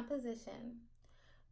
Composition.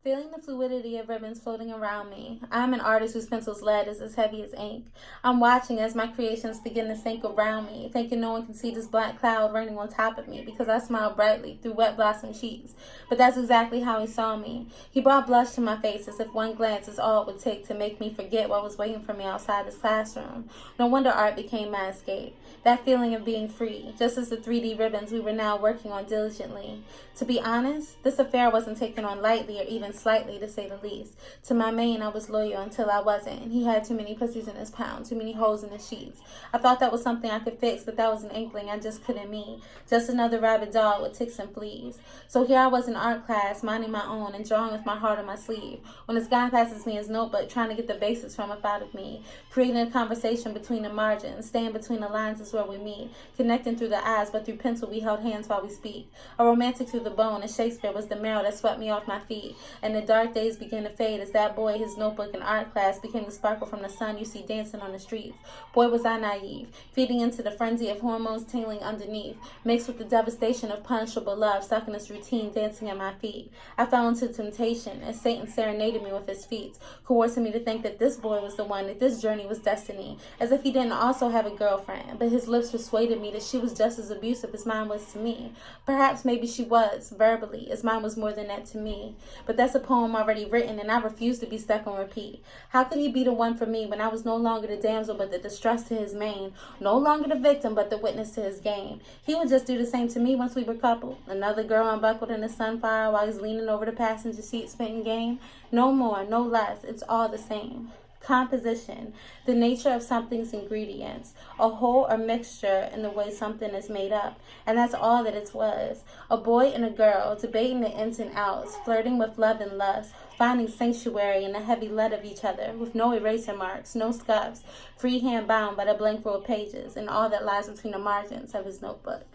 Feeling the fluidity of ribbons floating around me, I am an artist whose pencil's lead is as heavy as ink. I'm watching as my creations begin to sink around me, thinking no one can see this black cloud raining on top of me because I smile brightly through wet blossom cheeks. But that's exactly how he saw me. He brought blush to my face as if one glance is all it would take to make me forget what was waiting for me outside this classroom. No wonder art became my escape. That feeling of being free, just as the 3D ribbons we were now working on diligently. To be honest, this affair wasn't taken on lightly or even slightly, to say the least. To my main, I was loyal until I wasn't. He had too many pussies in his pound, too many holes in his sheets. I thought that was something I could fix, but that was an inkling I just couldn't meet. Just another rabid dog with ticks and fleas. So here I was in art class, minding my own and drawing with my heart on my sleeve, when this guy passes me his notebook, trying to get the basics from up out of me, creating a conversation between the margins, staying between the lines is where we meet, connecting through the eyes, but through pencil we held hands while we speak. A romantic through the bone, as Shakespeare was the marrow that swept me off my feet, and the dark days began to fade as that boy, his notebook and art class became the sparkle from the sun you see dancing on the streets. Boy, was I naive, feeding into the frenzy of hormones tingling underneath, mixed with the devastation of punishable love stuck in this routine dancing at my feet. I fell into temptation as Satan serenaded me with his feet, coercing me to think that this boy was the one, that this journey was destiny, as if he didn't also have a girlfriend, but his lips persuaded me that she was just as abusive as mine was to me. Perhaps maybe she was, verbally, as mine was more than that to me. But that's a poem already written, and I refuse to be stuck on repeat. How could he be the one for me when I was no longer the damsel but the distress to his mane, no longer the victim but the witness to his game? He would just do the same to me once we were coupled. Another girl unbuckled in the sunfire while he's leaning over the passenger seat spitting game. No more, no less, it's all the same. Composition, the nature of something's ingredients, a whole or mixture in the way something is made up, and that's all that it was. A boy and a girl debating the ins and outs, flirting with love and lust, finding sanctuary in the heavy lead of each other, with no eraser marks, no scuffs, free hand bound by the blank row of pages, and all that lies between the margins of his notebook.